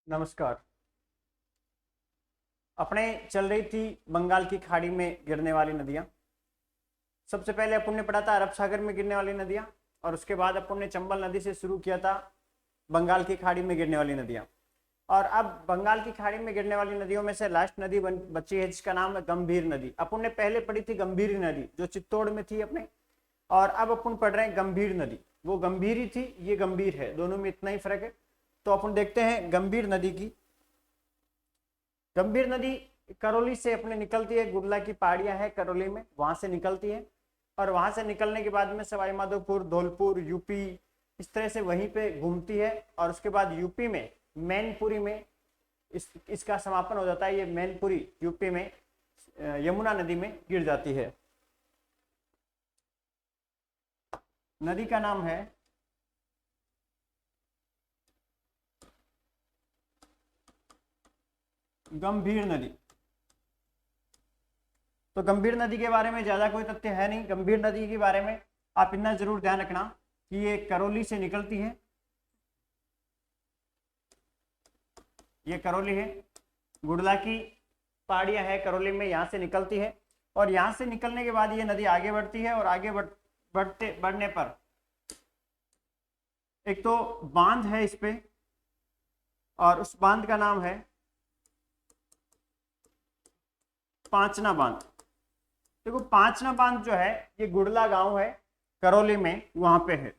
नमस्कार। अपने चल रही थी बंगाल की खाड़ी में गिरने वाली नदियां। सबसे पहले अपन ने पढ़ा था अरब सागर में गिरने वाली नदियां, और उसके बाद अपन ने चंबल नदी से शुरू किया था बंगाल की खाड़ी में गिरने वाली नदियां। और अब बंगाल की खाड़ी में गिरने वाली नदियों में से लास्ट नदी बची है जिसका नाम है गंभीर नदी। अपन ने पहले पढ़ी थी गंभीर नदी जो चित्तौड़ में थी अपने, और अब अपन पढ़ रहे हैं गंभीर नदी। वो गंभीर ही थी, ये गंभीर है, दोनों में इतना ही फर्क है। तो अपन देखते हैं गंभीर नदी की। गंभीर नदी करौली से अपने निकलती है, गुडला की पहाड़ियां हैं करौली में, वहां से निकलती है। और वहां से निकलने के बाद में सवाई माधोपुर, धौलपुर, यूपी, इस तरह से वहीं पे घूमती है। और उसके बाद यूपी में मैनपुरी में इसका समापन हो जाता है। ये मैनपुरी यूपी में यमुना नदी में गिर जाती है। नदी का नाम है गंभीर नदी। तो गंभीर नदी के बारे में ज्यादा कोई तथ्य है नहीं। गंभीर नदी के बारे में आप इतना जरूर ध्यान रखना कि ये करौली से निकलती है, ये करौली है, गुडला की पहाड़ियां है करौली में, यहाँ से निकलती है। और यहाँ से निकलने के बाद ये नदी आगे बढ़ती है, और आगे बढ़ने पर एक तो बांध है इस पे, और उस बांध का नाम है पांचना बांध। देखो पांचना बांध जो है ये गुडला गांव है करौली में, वहां पे है।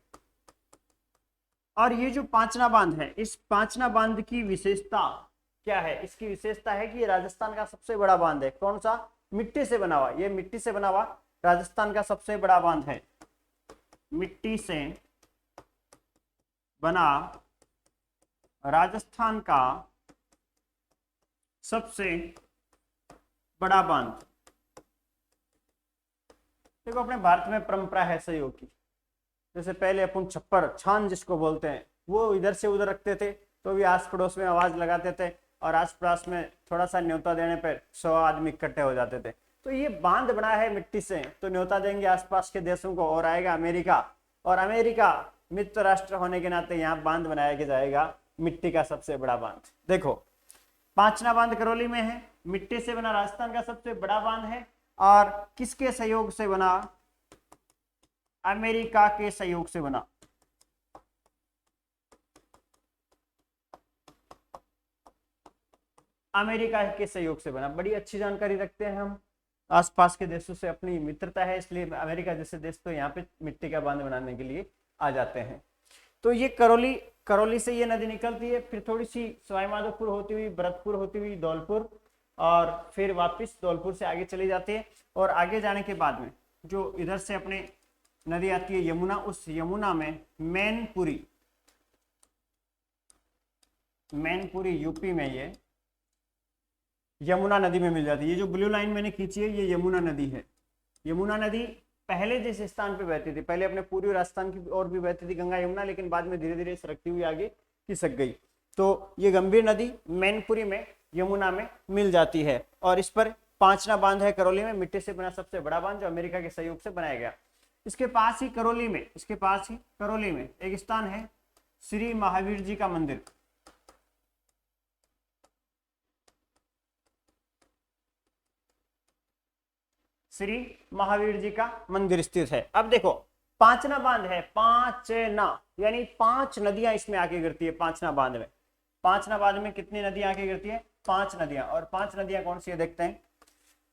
और ये जो पांचना बांध है, इस पांचना बांध की विशेषता क्या है? इसकी विशेषता है कि ये राजस्थान का सबसे बड़ा बांध है। कौन सा? मिट्टी से बना हुआ। ये मिट्टी से बना हुआ राजस्थान का सबसे बड़ा बांध है। मिट्टी से बना राजस्थान का सबसे बड़ा बांध। देखो अपने भारत में परंपरा है सहयोग की। जैसे पहले अपन छप्पर छान जिसको बोलते हैं, वो इधर से उधर रखते थे, तो भी आस पड़ोस में आवाज लगाते थे, और आस पास में थोड़ा सा न्योता देने पर 100 आदमी इकट्ठे हो जाते थे। तो ये बांध बना है मिट्टी से, तो न्योता देंगे आसपास के देशों को, और आएगा अमेरिका, और अमेरिका मित्र राष्ट्र होने के नाते यहाँ बांध बनाया जाएगा, मिट्टी का सबसे बड़ा बांध। देखो पांचना बांध करौली में है, मिट्टी से बना राजस्थान का सबसे बड़ा बांध है। और किसके सहयोग से बना? अमेरिका के सहयोग से बना। अमेरिका के सहयोग से बना। बड़ी अच्छी जानकारी रखते हैं हम, आसपास के देशों से अपनी मित्रता है, इसलिए अमेरिका जैसे देश तो यहाँ पे मिट्टी का बांध बनाने के लिए आ जाते हैं। तो ये करौली से ये नदी निकलती है, फिर थोड़ी सी सवाई माधोपुर होती हुई, भरतपुर होती हुई धौलपुर, और फिर वापस धौलपुर से आगे चली जाती है। और आगे जाने के बाद में जो इधर से अपने नदी आती है यमुना, उस यमुना में मैनपुरी यूपी में ये यमुना नदी में मिल जाती है। ये जो ब्लू लाइन मैंने खींची है ये यमुना नदी है। यमुना नदी पहले जिस स्थान पे बहती थी, पहले अपने पूर्वी राजस्थान की ओर भी बहती थी गंगा यमुना, लेकिन बाद में धीरे धीरे सरकती हुई आगे खिसक गई। तो ये गंभीर नदी मैनपुरी में यमुना में मिल जाती है। और इस पर पांचना बांध है करौली में, मिट्टी से बना सबसे बड़ा बांध जो अमेरिका के सहयोग से बनाया गया। इसके पास ही करौली में एक स्थान है श्री महावीर जी का मंदिर। श्री महावीर जी का मंदिर स्थित है। अब देखो पांचना बांध है, पांचना यानी 5 नदियां इसमें आके गिरती है। पांचना बांध में, पांचना बांध में कितनी नदियां आके गिरती है? 5 नदियां। और 5 नदियां कौन सी है देखते हैं।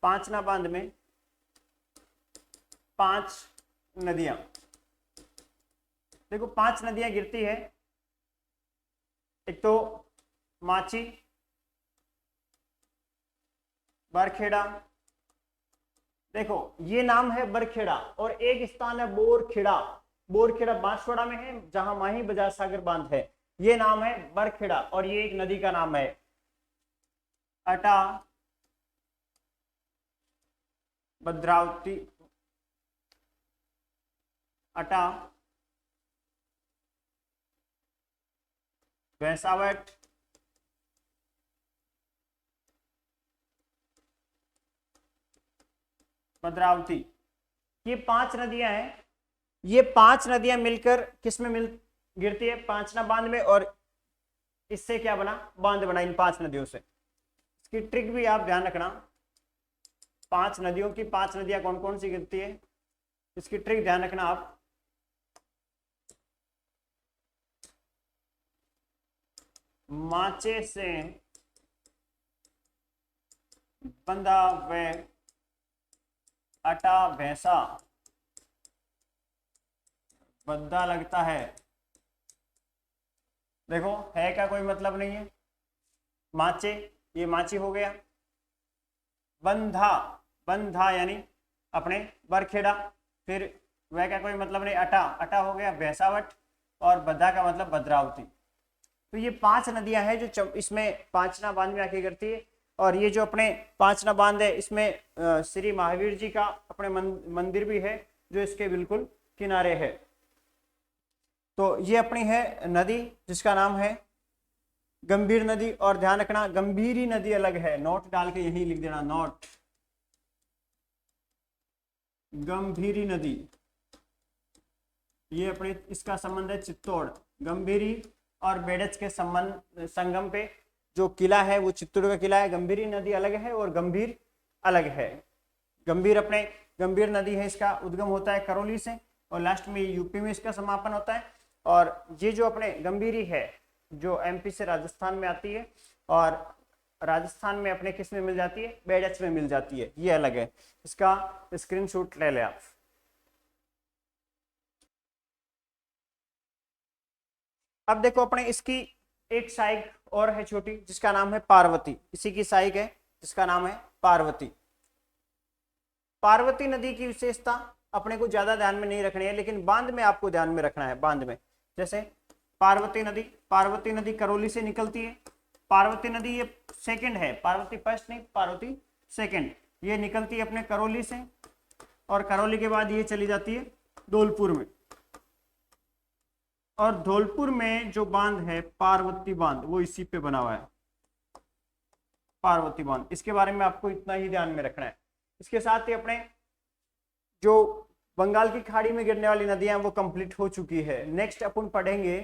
पांचना बांध में 5 नदियां, देखो 5 नदियां गिरती है। एक तो माची, बरखेड़ा, देखो ये नाम है बरखेड़ा, और एक स्थान है बोरखेड़ा। बोरखेड़ा बांसवाड़ा में है, जहां माही बाजार सागर बांध है। ये नाम है बरखेड़ा, और ये एक नदी का नाम है अटा भद्रावती, अटा भैंसावट, भद्रावती। ये 5 नदियां हैं। ये 5 नदियां मिलकर किस में गिरती है? पांचना बांध में। और इससे क्या बना, बांध बना इन 5 नदियों से। इसकी ट्रिक भी आप ध्यान रखना, 5 नदियों की 5 नदियां कौन कौन सी गिरती है, इसकी ट्रिक ध्यान रखना आप। माचे से बंधा व अटा भैंसा बद्दा लगता है। देखो है क्या कोई मतलब नहीं है, माचे, ये माची हो गया, बंधा, बंधा यानी अपने बरखेड़ा, फिर वह का कोई मतलब नहीं, अटा, अटा हो गया भैंसावट, और बद्दा का मतलब भद्रावती। तो ये 5 नदियां हैं जो इसमें पांचना बांध में आके करती है। और ये जो अपने पांचना बांध है इसमें श्री महावीर जी का अपने मंदिर भी है जो इसके बिल्कुल किनारे है। तो ये अपनी है नदी जिसका नाम है गंभीर नदी। और ध्यान रखना गंभीरी नदी अलग है, नोट डाल के यही लिख देना, नोट, गंभीरी नदी ये अपने इसका संबंध है चित्तौड़, गंभीरी और बेडच के संबंध संगम पे जो किला है वो चित्तौड़ का किला है। गंभीरी नदी अलग है और गंभीर अलग है। गंभीर अपने गंभीर नदी है, इसका उद्गम होता है करौली से और लास्ट में यूपी में इसका समापन होता है। और ये जो अपने गंभीरी है जो एमपी से राजस्थान में आती है और राजस्थान में अपने किस में मिल जाती है, बेडच में मिल जाती है, ये अलग है। इसका स्क्रीनशॉट ले ले आप। अब देखो अपने इसकी एक शाइक और है छोटी जिसका नाम है पार्वती, इसी की शाइक है जिसका नाम है पार्वती। पार्वती नदी की विशेषता अपने को ज्यादा ध्यान में नहीं रखनी है, लेकिन बांध में आपको ध्यान में रखना है। बांध में जैसे पार्वती नदी करौली से निकलती है। पार्वती नदी ये सेकंड है, पार्वती फर्स्ट नहीं, पार्वती सेकंड। ये निकलती है अपने करौली से और करौली के बाद ये चली जाती है धौलपुर में। और धौलपुर में जो बांध है पार्वती बांध वो इसी पे बना हुआ है, पार्वती बांध। इसके बारे में आपको इतना ही ध्यान में रखना है। इसके साथ ही अपने जो बंगाल की खाड़ी में गिरने वाली नदियां वो कंप्लीट हो चुकी है। नेक्स्ट अपन पढ़ेंगे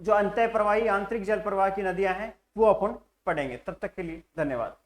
जो अंतः प्रवाही आंतरिक जल प्रवाह की नदियां हैं वो अपन पढ़ेंगे। तब तक के लिए धन्यवाद।